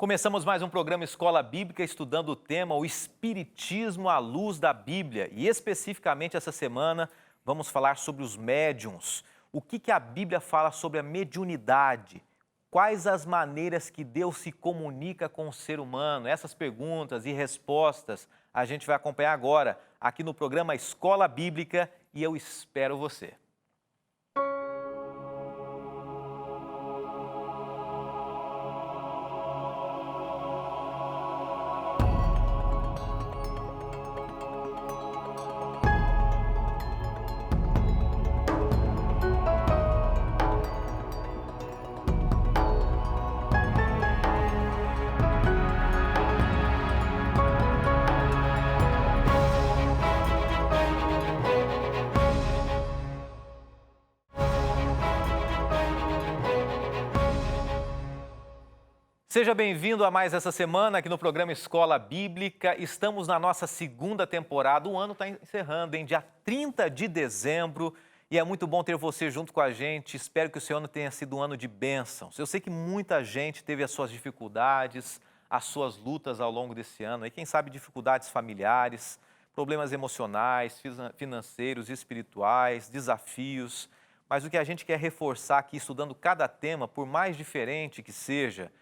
Começamos mais um programa Escola Bíblica estudando o tema o Espiritismo à luz da Bíblia. E especificamente essa semana vamos falar sobre os médiuns. O que a Bíblia fala sobre a mediunidade? Quais as maneiras que Deus se comunica com o ser humano? Essas perguntas e respostas a gente vai acompanhar agora aqui no programa Escola Bíblica e eu espero você. Seja bem-vindo a mais essa semana aqui no programa Escola Bíblica. Estamos na nossa segunda temporada, o ano está encerrando em dia 30 de dezembro e é muito bom ter você junto com a gente. Espero que o seu ano tenha sido um ano de bênçãos. Eu sei que muita gente teve as suas dificuldades, as suas lutas ao longo desse ano, e quem sabe dificuldades familiares, problemas emocionais, financeiros, espirituais, desafios. Mas o que a gente quer reforçar aqui, estudando cada tema, por mais diferente que seja,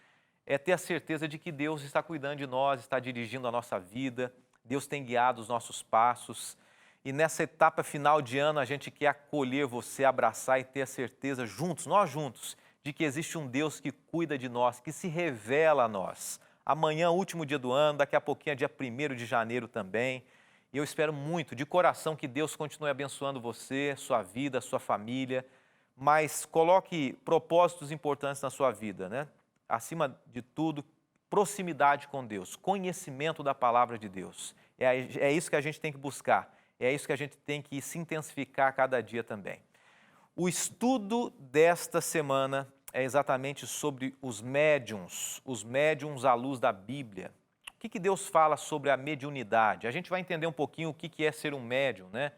é ter a certeza de que Deus está cuidando de nós, está dirigindo a nossa vida, Deus tem guiado os nossos passos. E nessa etapa final de ano, a gente quer acolher você, abraçar e ter a certeza juntos, nós juntos, de que existe um Deus que cuida de nós, que se revela a nós. Amanhã, último dia do ano, daqui a pouquinho é dia 1º de janeiro também. E eu espero muito, de coração, que Deus continue abençoando você, sua vida, sua família, mas coloque propósitos importantes na sua vida, né? Acima de tudo, proximidade com Deus, conhecimento da palavra de Deus. É isso que a gente tem que buscar, é isso que a gente tem que se intensificar cada dia também. O estudo desta semana é exatamente sobre os médiuns à luz da Bíblia. O que Deus fala sobre a mediunidade? A gente vai entender um pouquinho o que é ser um médium, né?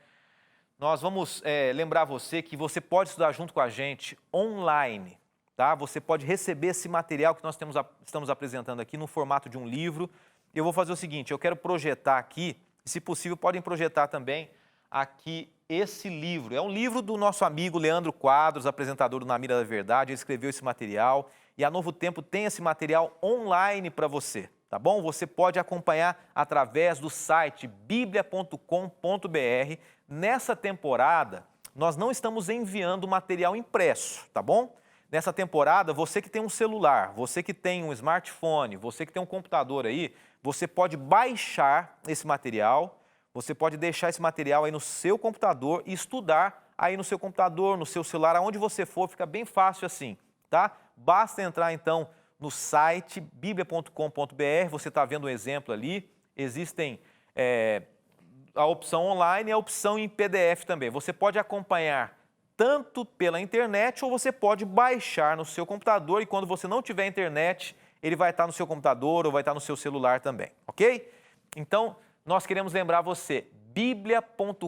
Nós vamos lembrar você que você pode estudar junto com a gente online. Tá? Você pode receber esse material que nós estamos apresentando aqui no formato de um livro. Eu vou fazer o seguinte, eu quero projetar aqui, e se possível podem projetar também aqui esse livro. É um livro do nosso amigo Leandro Quadros, apresentador do Na Mira da Verdade. Ele escreveu esse material e a Novo Tempo tem esse material online para você, tá bom? Você pode acompanhar através do site biblia.com.br. Nessa temporada, nós não estamos enviando material impresso, tá bom? Nessa temporada, você que tem um celular, você que tem um smartphone, você que tem um computador aí, você pode baixar esse material, você pode deixar esse material aí no seu computador e estudar aí no seu computador, no seu celular, aonde você for, fica bem fácil assim, tá? Basta entrar então no site biblia.com.br, você está vendo um exemplo ali, existem a opção online e a opção em PDF também. Você pode acompanhar tanto pela internet ou você pode baixar no seu computador e quando você não tiver internet, ele vai estar no seu computador ou vai estar no seu celular também, ok? Então, nós queremos lembrar você, biblia.com.br,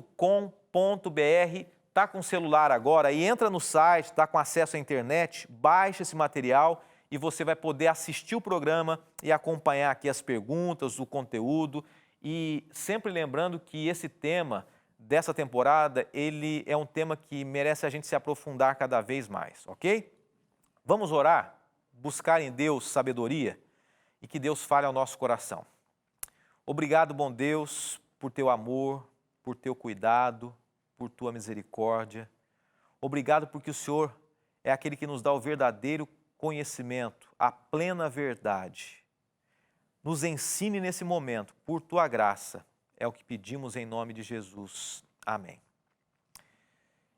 está com o celular agora e entra no site, está com acesso à internet, baixa esse material e você vai poder assistir o programa e acompanhar aqui as perguntas, o conteúdo e sempre lembrando que esse tema dessa temporada, ele é um tema que merece a gente se aprofundar cada vez mais, ok? Vamos orar, buscar em Deus sabedoria e que Deus fale ao nosso coração. Obrigado, bom Deus, por teu amor, por teu cuidado, por tua misericórdia. Obrigado porque o Senhor é aquele que nos dá o verdadeiro conhecimento, a plena verdade. Nos ensine nesse momento, por tua graça. É o que pedimos em nome de Jesus. Amém.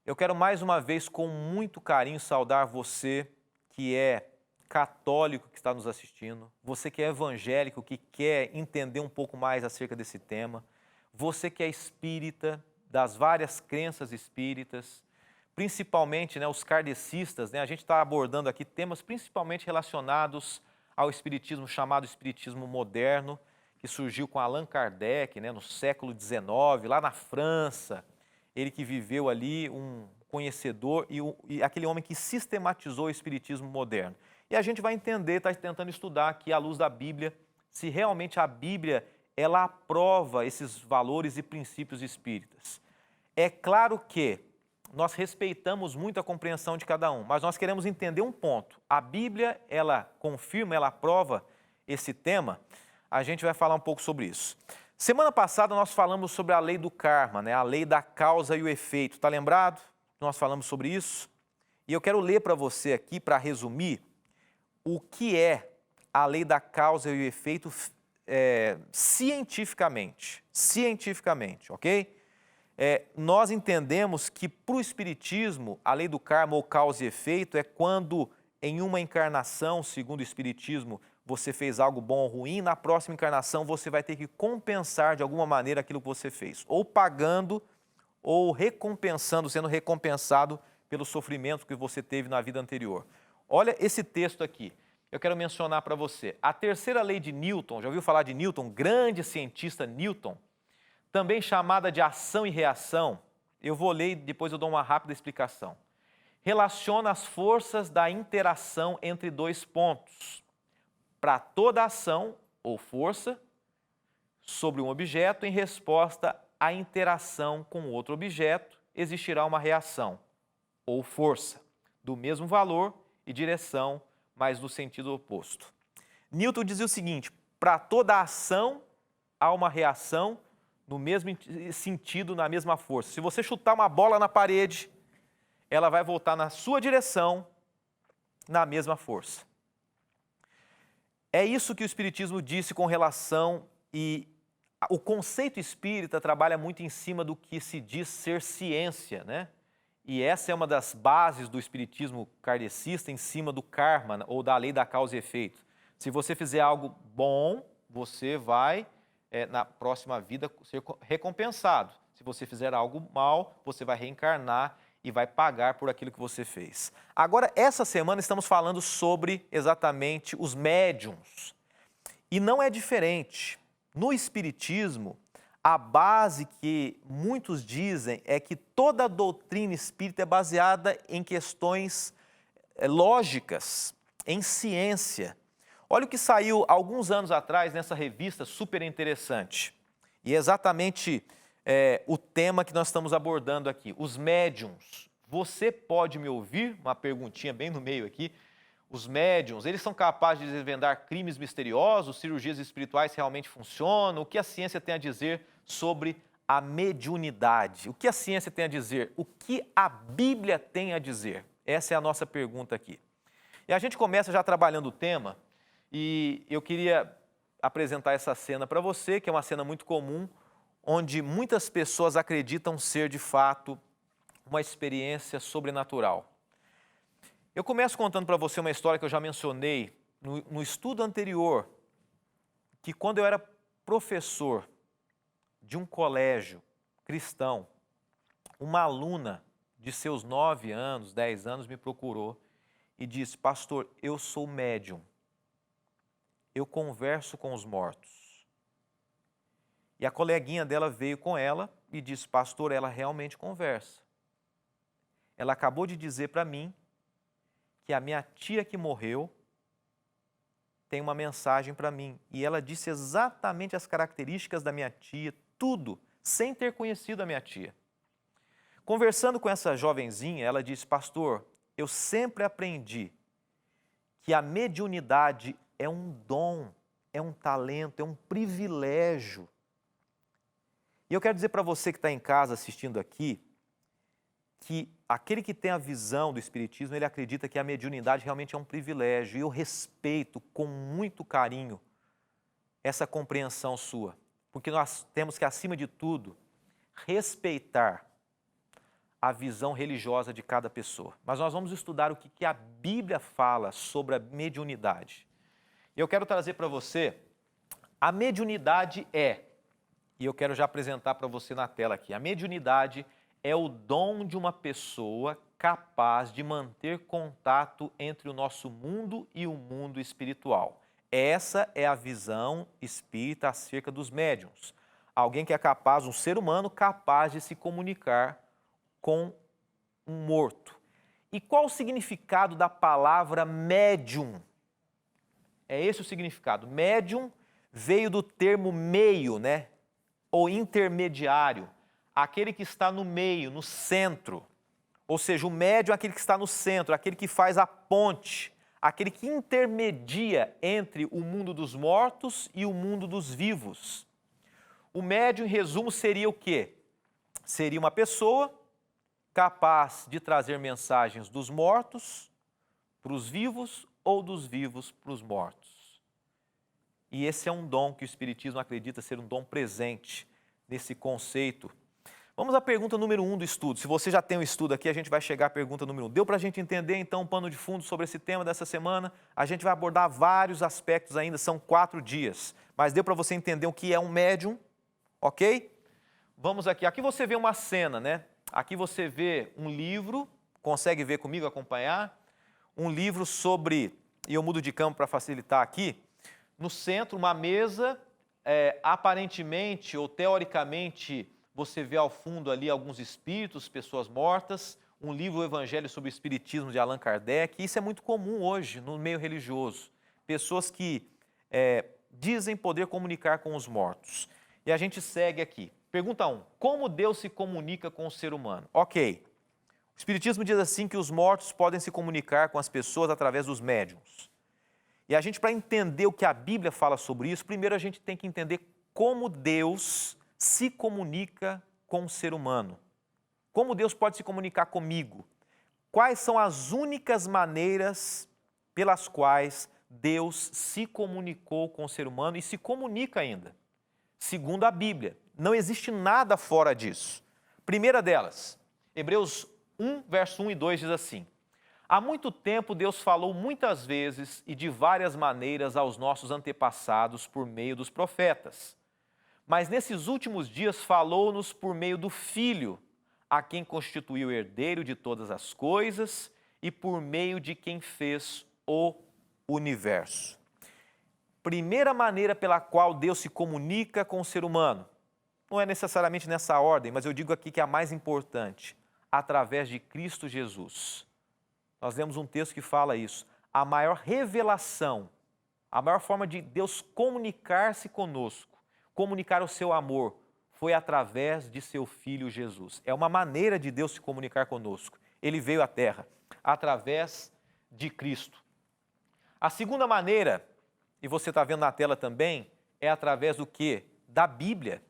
Eu quero mais uma vez, com muito carinho, saudar você que é católico que está nos assistindo, você que é evangélico, que quer entender um pouco mais acerca desse tema, você que é espírita, das várias crenças espíritas, principalmente os kardecistas, a gente está abordando aqui temas principalmente relacionados ao espiritismo chamado espiritismo moderno, que surgiu com Allan Kardec, no século XIX, lá na França. Ele que viveu ali, um conhecedor e aquele homem que sistematizou o espiritismo moderno. E E a gente vai entender, está tentando estudar aqui à luz da Bíblia, se realmente a Bíblia ela aprova esses valores e princípios espíritas. É claro que nós respeitamos muito a compreensão de cada um, mas nós queremos entender um ponto. A Bíblia, ela confirma, ela aprova esse tema. A gente vai falar um pouco sobre isso. Semana passada nós falamos sobre a lei do karma, né? A lei da causa e o efeito. Está lembrado? Nós falamos sobre isso. E eu quero ler para você aqui, para resumir, o que é a lei da causa e o efeito cientificamente. Cientificamente, ok? Nós entendemos que para o Espiritismo, a lei do karma ou causa e efeito é quando em uma encarnação, segundo o Espiritismo, você fez algo bom ou ruim, na próxima encarnação você vai ter que compensar de alguma maneira aquilo que você fez, ou pagando ou recompensando, sendo recompensado pelo sofrimento que você teve na vida anterior. Olha esse texto aqui, eu quero mencionar para você. A terceira lei de Newton, já ouviu falar de Newton? Grande cientista Newton, também chamada de ação e reação. Eu vou ler e depois eu dou uma rápida explicação. Relaciona as forças da interação entre dois pontos. Para toda ação ou força sobre um objeto, em resposta à interação com outro objeto, existirá uma reação ou força do mesmo valor e direção, mas no sentido oposto. Newton dizia o seguinte: para toda ação há uma reação no mesmo sentido, na mesma força. Se você chutar uma bola na parede, ela vai voltar na sua direção na mesma força. É isso que o Espiritismo disse com relação, e o conceito espírita trabalha muito em cima do que se diz ser ciência, né? E essa é uma das bases do Espiritismo kardecista em cima do karma, ou da lei da causa e efeito. Se você fizer algo bom, você vai, na próxima vida, ser recompensado. Se você fizer algo mal, você vai reencarnar e vai pagar por aquilo que você fez. Agora, essa semana estamos falando sobre exatamente os médiuns. E não é diferente. No Espiritismo, a base que muitos dizem é que toda a doutrina espírita é baseada em questões lógicas, em ciência. Olha o que saiu alguns anos atrás nessa revista super interessante. E é exatamente o tema que nós estamos abordando aqui, os médiuns. Você pode me ouvir? Uma perguntinha bem no meio aqui. Os médiuns, eles são capazes de desvendar crimes misteriosos? Cirurgias espirituais realmente funcionam? O que a ciência tem a dizer sobre a mediunidade? O que a ciência tem a dizer? O que a Bíblia tem a dizer? Essa é a nossa pergunta aqui. E a gente começa já trabalhando o tema, e eu queria apresentar essa cena para você, que é uma cena muito comum, onde muitas pessoas acreditam ser, de fato, uma experiência sobrenatural. Eu começo contando para você uma história que eu já mencionei no estudo anterior, que quando eu era professor de um colégio cristão, uma aluna de seus 9 anos, 10 anos, me procurou e disse: pastor, eu sou médium, eu converso com os mortos. E a coleguinha dela veio com ela e disse: pastor, ela realmente conversa. Ela acabou de dizer para mim que a minha tia que morreu tem uma mensagem para mim. E ela disse exatamente as características da minha tia, tudo, sem ter conhecido a minha tia. Conversando com essa jovenzinha, ela disse: pastor, eu sempre aprendi que a mediunidade é um dom, é um talento, é um privilégio. E eu quero dizer para você que está em casa assistindo aqui, que aquele que tem a visão do Espiritismo, ele acredita que a mediunidade realmente é um privilégio. E eu respeito com muito carinho essa compreensão sua. Porque nós temos que, acima de tudo, respeitar a visão religiosa de cada pessoa. Mas nós vamos estudar o que a Bíblia fala sobre a mediunidade. E eu quero trazer para você, a mediunidade e eu quero já apresentar para você na tela aqui, a mediunidade é o dom de uma pessoa capaz de manter contato entre o nosso mundo e o mundo espiritual. Essa é a visão espírita acerca dos médiuns. Alguém que é capaz, um ser humano capaz de se comunicar com um morto. E qual o significado da palavra médium? É esse o significado. Médium veio do termo meio, né? Ou intermediário. Aquele que está no meio, no centro. Ou seja, o médium é aquele que está no centro, aquele que faz a ponte, aquele que intermedia entre o mundo dos mortos e o mundo dos vivos. O médium, em resumo, seria o quê? Seria uma pessoa capaz de trazer mensagens dos mortos para os vivos ou dos vivos para os mortos. E esse é um dom que o Espiritismo acredita ser um dom presente nesse conceito. Vamos à pergunta número 1 do estudo. Se você já tem um estudo aqui, a gente vai chegar à pergunta número 1. Deu para a gente entender, então, um pano de fundo sobre esse tema dessa semana? A gente vai abordar vários aspectos ainda, são 4 dias. Mas deu para você entender o que é um médium, ok? Vamos aqui. Aqui você vê uma cena, né? Aqui você vê um livro, consegue ver comigo, acompanhar? Um livro sobre, e eu mudo de campo para facilitar aqui, no centro uma mesa, aparentemente ou teoricamente, você vê ao fundo ali alguns espíritos, pessoas mortas, um livro, o Evangelho sobre o Espiritismo de Allan Kardec. Isso é muito comum hoje no meio religioso. Pessoas que dizem poder comunicar com os mortos. E a gente segue aqui. Pergunta 1. Como Deus se comunica com o ser humano? Ok. O Espiritismo diz assim que os mortos podem se comunicar com as pessoas através dos médiuns. E a gente, para entender o que a Bíblia fala sobre isso, primeiro a gente tem que entender como Deus se comunica com o ser humano. Como Deus pode se comunicar comigo? Quais são as únicas maneiras pelas quais Deus se comunicou com o ser humano e se comunica ainda? Segundo a Bíblia, não existe nada fora disso. Primeira delas, Hebreus 1, verso 1 e 2 diz assim: há muito tempo Deus falou muitas vezes e de várias maneiras aos nossos antepassados por meio dos profetas. Mas nesses últimos dias falou-nos por meio do Filho, a quem constituiu herdeiro de todas as coisas e por meio de quem fez o universo. Primeira maneira pela qual Deus se comunica com o ser humano, não é necessariamente nessa ordem, mas eu digo aqui que é a mais importante, através de Cristo Jesus. Nós lemos um texto que fala isso. A maior revelação, a maior forma de Deus comunicar-se conosco, comunicar o seu amor, foi através de seu Filho Jesus. É uma maneira de Deus se comunicar conosco. Ele veio à Terra através de Cristo. A segunda maneira, e você está vendo na tela também, é através do quê? Da Bíblia.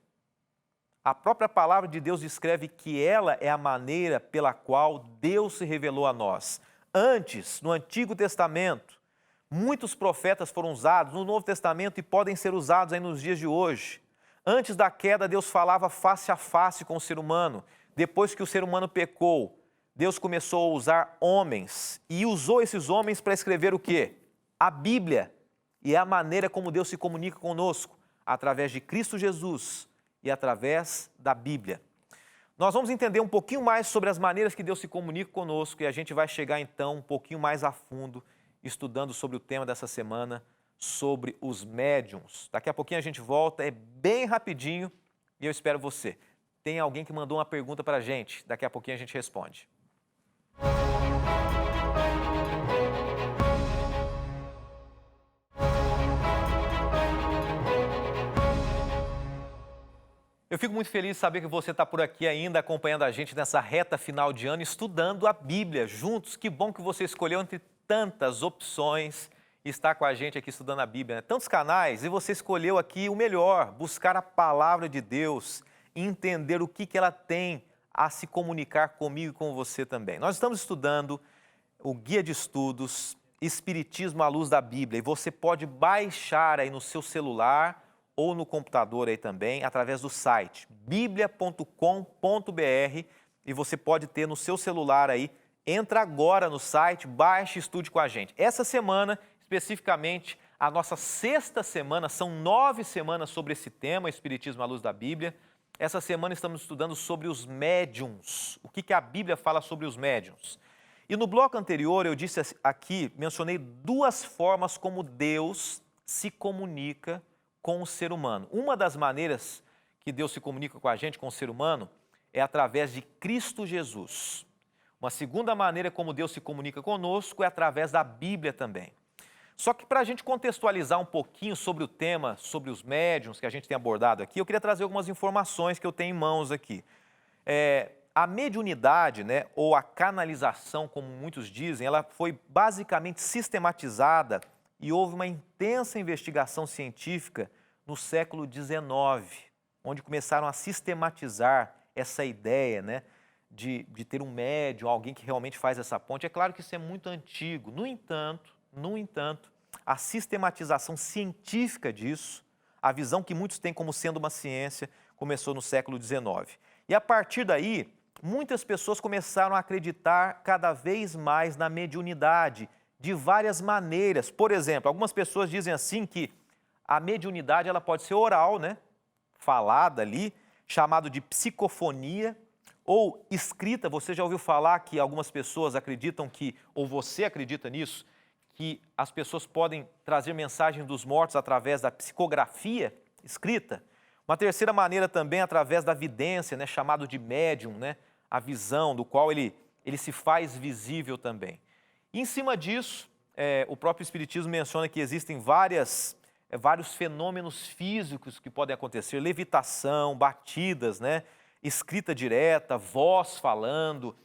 A própria palavra de Deus descreve que ela é a maneira pela qual Deus se revelou a nós. Antes, no Antigo Testamento, muitos profetas foram usados, no Novo Testamento, e podem ser usados aí nos dias de hoje. Antes da queda, Deus falava face a face com o ser humano. Depois que o ser humano pecou, Deus começou a usar homens e usou esses homens para escrever o quê? A Bíblia. E é a maneira como Deus se comunica conosco, através de Cristo Jesus e através da Bíblia. Nós vamos entender um pouquinho mais sobre as maneiras que Deus se comunica conosco e a gente vai chegar então um pouquinho mais a fundo, estudando sobre o tema dessa semana, sobre os médiuns. Daqui a pouquinho a gente volta, é bem rapidinho e eu espero você. Tem alguém que mandou uma pergunta para a gente, daqui a pouquinho a gente responde. Eu fico muito feliz de saber que você está por aqui ainda, acompanhando a gente nessa reta final de ano, estudando a Bíblia juntos. Que bom que você escolheu entre tantas opções e está com a gente aqui estudando a Bíblia, né? Tantos canais, e você escolheu aqui o melhor, buscar a palavra de Deus, entender o que ela tem a se comunicar comigo e com você também. Nós estamos estudando o Guia de Estudos Espiritismo à Luz da Bíblia, e você pode baixar aí no seu celular ou no computador aí também, através do site biblia.com.br, e você pode ter no seu celular aí. Entra agora no site, baixe e estude com a gente. Essa semana, especificamente, a nossa 6ª semana, são 9 semanas sobre esse tema, Espiritismo à Luz da Bíblia. Essa semana estamos estudando sobre os médiuns, o que a Bíblia fala sobre os médiuns. E no bloco anterior eu disse aqui, mencionei 2 formas como Deus se comunica com o ser humano. Uma das maneiras que Deus se comunica com a gente, com o ser humano, é através de Cristo Jesus. Uma segunda maneira como Deus se comunica conosco é através da Bíblia também. Só que para a gente contextualizar um pouquinho sobre o tema, sobre os médiuns que a gente tem abordado aqui, eu queria trazer algumas informações que eu tenho em mãos aqui. A mediunidade, né, ou a canalização, como muitos dizem, ela foi basicamente sistematizada e houve uma intensa investigação científica no século XIX, onde começaram a sistematizar essa ideia, né, de ter um médium, alguém que realmente faz essa ponte. É claro que isso é muito antigo. No entanto, a sistematização científica disso, a visão que muitos têm como sendo uma ciência, começou no século XIX. E a partir daí, muitas pessoas começaram a acreditar cada vez mais na mediunidade, de várias maneiras. Por exemplo, algumas pessoas dizem assim que a mediunidade ela pode ser oral, né? Falada ali, chamado de psicofonia, ou escrita. Você já ouviu falar que algumas pessoas acreditam que, ou você acredita nisso, que as pessoas podem trazer mensagem dos mortos através da psicografia escrita? Uma terceira maneira também através da vidência, né, chamado de médium, né, a visão do qual ele se faz visível também. E em cima disso, o próprio Espiritismo menciona que existem vários fenômenos físicos que podem acontecer, levitação, batidas, né, escrita direta, voz falando,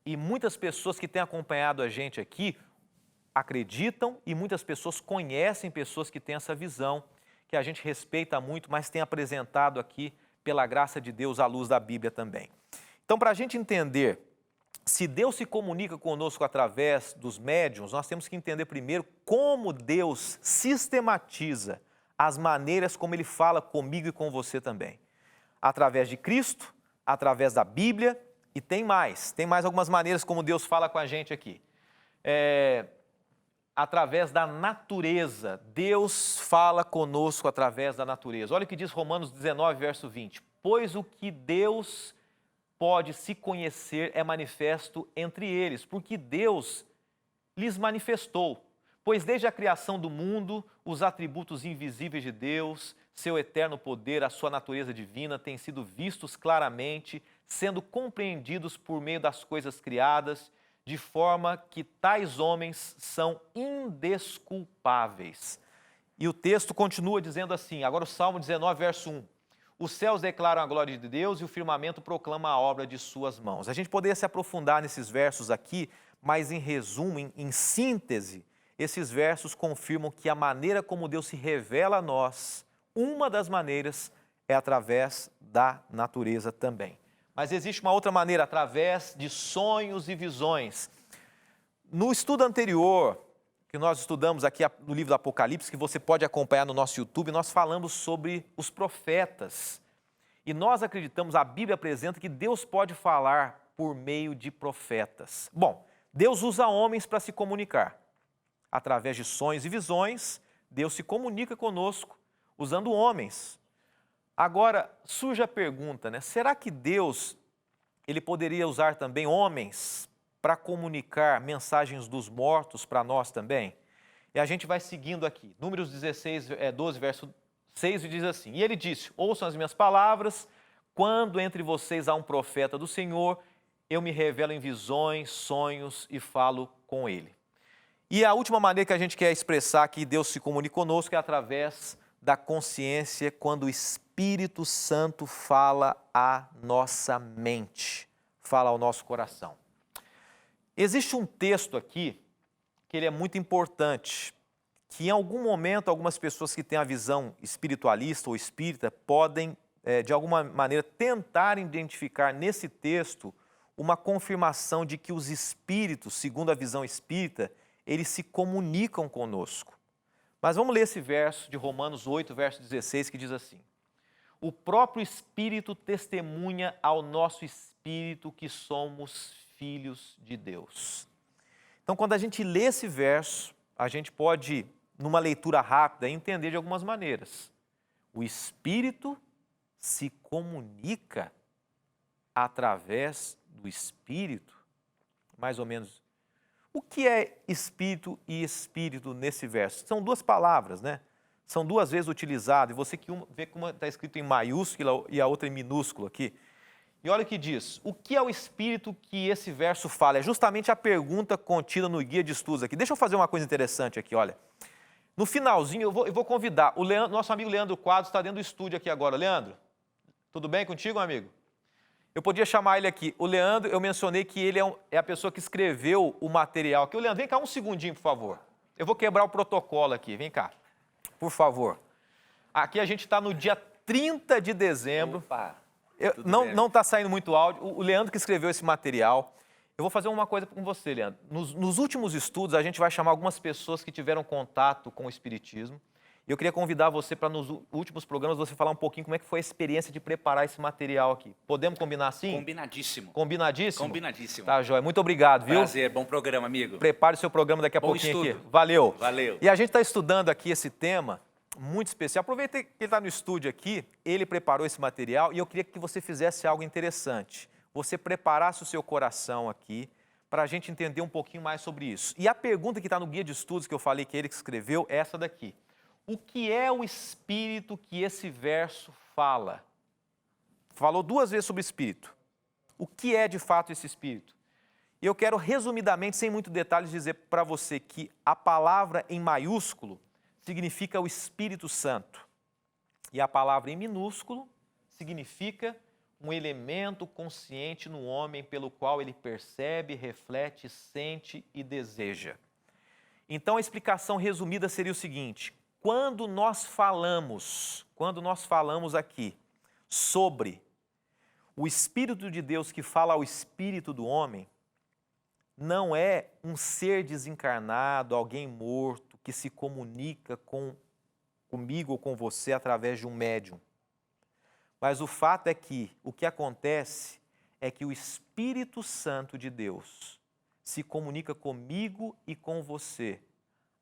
e muitas pessoas que têm acompanhado a gente aqui acreditam e muitas pessoas conhecem pessoas que têm essa visão, que a gente respeita muito, mas tem apresentado aqui, pela graça de Deus, à luz da Bíblia também. Então, para a gente entender se Deus se comunica conosco através dos médiuns, nós temos que entender primeiro como Deus sistematiza as maneiras como Ele fala comigo e com você também. Através de Cristo, através da Bíblia e tem mais algumas maneiras como Deus fala com a gente aqui. Através da natureza, Deus fala conosco através da natureza. Olha o que diz Romanos 19, verso 20. Pois o que Deus pode se conhecer é manifesto entre eles, porque Deus lhes manifestou. Pois desde a criação do mundo, os atributos invisíveis de Deus, seu eterno poder, a sua natureza divina, têm sido vistos claramente, sendo compreendidos por meio das coisas criadas, de forma que tais homens são indesculpáveis. E o texto continua dizendo assim, agora o Salmo 19, verso 1. Os céus declaram a glória de Deus e o firmamento proclama a obra de suas mãos. A gente poderia se aprofundar nesses versos aqui, mas em resumo, em síntese, esses versos confirmam que a maneira como Deus se revela a nós, uma das maneiras é através da natureza também. Mas existe uma outra maneira, através de sonhos e visões. No estudo anterior, que nós estudamos aqui no livro do Apocalipse, que você pode acompanhar no nosso YouTube, nós falamos sobre os profetas. E nós acreditamos, a Bíblia apresenta que Deus pode falar por meio de profetas. Bom, Deus usa homens para se comunicar. Através de sonhos e visões, Deus se comunica conosco usando homens. Agora, surge a pergunta, né? Será que Deus ele poderia usar também homens para comunicar mensagens dos mortos para nós também? E a gente vai seguindo aqui. Números 12, verso 6, diz assim, e ele disse, ouçam as minhas palavras, quando entre vocês há um profeta do Senhor, eu me revelo em visões, sonhos e falo com ele. E a última maneira que a gente quer expressar que Deus se comunica conosco é através da consciência, quando o Espírito Santo fala à nossa mente, fala ao nosso coração. Existe um texto aqui que ele é muito importante, que em algum momento algumas pessoas que têm a visão espiritualista ou espírita podem, de alguma maneira, tentar identificar nesse texto uma confirmação de que os espíritos, segundo a visão espírita, eles se comunicam conosco. Mas vamos ler esse verso de Romanos 8, verso 16, que diz assim, o próprio Espírito testemunha ao nosso espírito que somos filhos de Deus. Então, quando a gente lê esse verso, a gente pode, numa leitura rápida, entender de algumas maneiras. O Espírito se comunica através do Espírito, mais ou menos. O que é Espírito e Espírito nesse verso? São duas palavras, né? São duas vezes utilizadas, e você que vê que uma está escrito em maiúsculo e a outra em minúsculo aqui. E olha o que diz, o que é o Espírito que esse verso fala? É justamente a pergunta contida no guia de estudos aqui. Deixa eu fazer uma coisa interessante aqui, olha. No finalzinho, eu vou convidar. O nosso amigo Leandro Quadros está dentro do estúdio aqui agora. Leandro, tudo bem contigo, amigo? Eu podia chamar ele aqui. O Leandro, eu mencionei que ele é a pessoa que escreveu o material aqui. O Leandro, vem cá um segundinho, por favor. Eu vou quebrar o protocolo aqui. Vem cá, por favor. Aqui a gente está no dia 30 de dezembro. Opa, não está saindo muito áudio. O Leandro que escreveu esse material. Eu vou fazer uma coisa com você, Leandro. Nos últimos estudos, a gente vai chamar algumas pessoas que tiveram contato com o Espiritismo. E eu queria convidar você para, nos últimos programas, você falar um pouquinho como é que foi a experiência de preparar esse material aqui. Podemos combinar assim? Combinadíssimo. Combinadíssimo? Combinadíssimo. Tá, joia. Muito obrigado, viu? Prazer, bom programa, amigo. Prepare o seu programa daqui a pouquinho aqui. Valeu. Valeu. E a gente está estudando aqui esse tema muito especial. Aproveita que ele está no estúdio aqui, ele preparou esse material e eu queria que você fizesse algo interessante. Você preparasse o seu coração aqui para a gente entender um pouquinho mais sobre isso. E a pergunta que está no guia de estudos que eu falei que ele que escreveu é essa daqui. O que é o espírito que esse verso fala? Falou 2 vezes sobre espírito. O que é de fato esse espírito? E eu quero resumidamente, sem muito detalhes, dizer para você que a palavra em maiúsculo significa o Espírito Santo. E a palavra em minúsculo significa um elemento consciente no homem pelo qual ele percebe, reflete, sente e deseja. Então a explicação resumida seria o seguinte: quando nós falamos aqui sobre o Espírito de Deus que fala ao espírito do homem, não é um ser desencarnado, alguém morto, que se comunica comigo ou com você através de um médium. Mas o fato é que o que acontece é que o Espírito Santo de Deus se comunica comigo e com você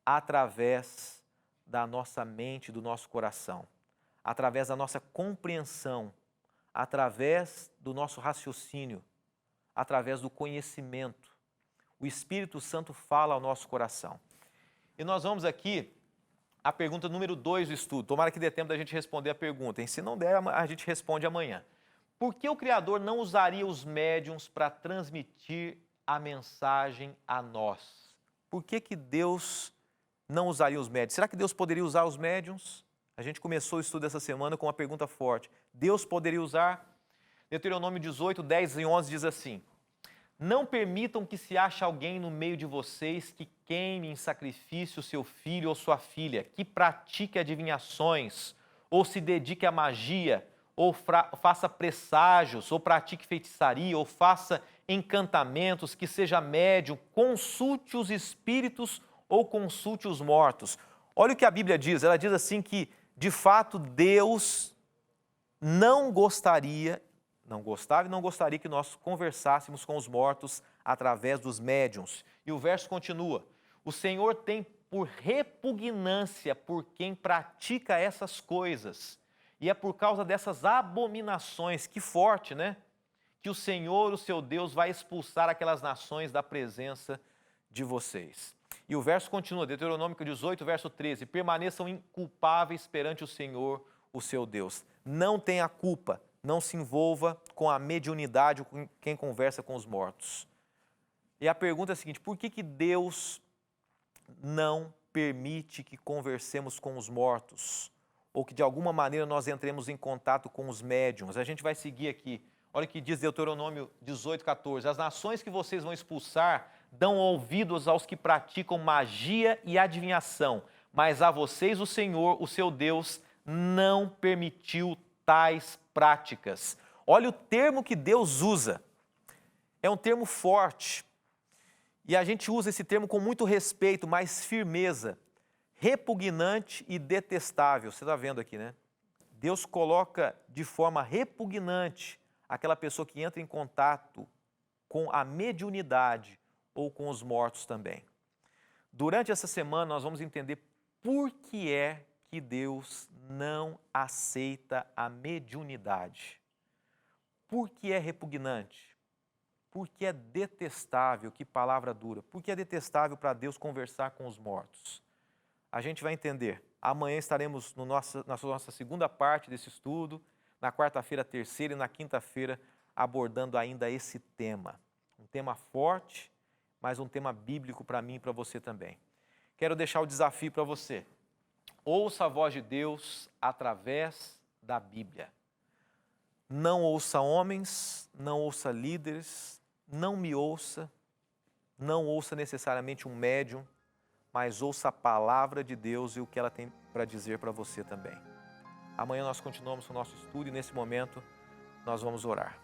através da nossa mente, do nosso coração, através da nossa compreensão, através do nosso raciocínio, através do conhecimento. O Espírito Santo fala ao nosso coração. E nós vamos aqui à pergunta número 2 do estudo. Tomara que dê tempo da gente responder a pergunta. E se não der, a gente responde amanhã. Por que o Criador não usaria os médiuns para transmitir a mensagem a nós? Por que Deus não usaria os médiuns? Será que Deus poderia usar os médiuns? A gente começou o estudo essa semana com uma pergunta forte. Deus poderia usar? Deuteronômio 18, 10 e 11 diz assim: não permitam que se ache alguém no meio de vocês que queime em sacrifício seu filho ou sua filha, que pratique adivinhações, ou se dedique à magia, ou faça presságios, ou pratique feitiçaria, ou faça encantamentos, que seja médium, consulte os espíritos ou consulte os mortos. Olha o que a Bíblia diz, ela diz assim que, de fato, Deus não gostava e não gostaria que nós conversássemos com os mortos através dos médiuns. E o verso continua: o Senhor tem por repugnância por quem pratica essas coisas. E é por causa dessas abominações, que forte, né? Que o Senhor, o seu Deus, vai expulsar aquelas nações da presença de vocês. E o verso continua, Deuteronômio 18, verso 13: permaneçam inculpáveis perante o Senhor, o seu Deus. Não tenha culpa. Não se envolva com a mediunidade, com quem conversa com os mortos. E a pergunta é a seguinte: por que Deus não permite que conversemos com os mortos? Ou que de alguma maneira nós entremos em contato com os médiuns? A gente vai seguir aqui. Olha o que diz Deuteronômio 18, 14. As nações que vocês vão expulsar dão ouvidos aos que praticam magia e adivinhação, mas a vocês o Senhor, o seu Deus, não permitiu tais práticas. Olha o termo que Deus usa. É um termo forte. E a gente usa esse termo com muito respeito, mas firmeza. Repugnante e detestável. Você está vendo aqui, né? Deus coloca de forma repugnante aquela pessoa que entra em contato com a mediunidade ou com os mortos também. Durante essa semana nós vamos entender por que é que Deus não aceita a mediunidade. Por que é repugnante? Por que é detestável? Que palavra dura. Por que é detestável para Deus conversar com os mortos? A gente vai entender. Amanhã estaremos na nossa segunda parte desse estudo, na quarta-feira, terceira e na quinta-feira, abordando ainda esse tema. Um tema forte, mas um tema bíblico para mim e para você também. Quero deixar o desafio para você. Ouça a voz de Deus através da Bíblia. Não ouça homens, não ouça líderes, não me ouça, não ouça necessariamente um médium, mas ouça a palavra de Deus e o que ela tem para dizer para você também. Amanhã nós continuamos com o nosso estudo e nesse momento nós vamos orar.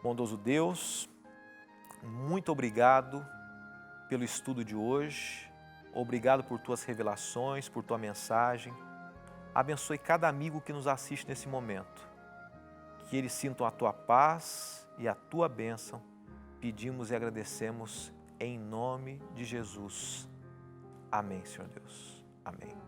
Bondoso Deus, muito obrigado pelo estudo de hoje, obrigado por tuas revelações, por tua mensagem. Abençoe cada amigo que nos assiste nesse momento. Que eles sintam a tua paz e a tua bênção. Pedimos e agradecemos em nome de Jesus. Amém, Senhor Deus. Amém.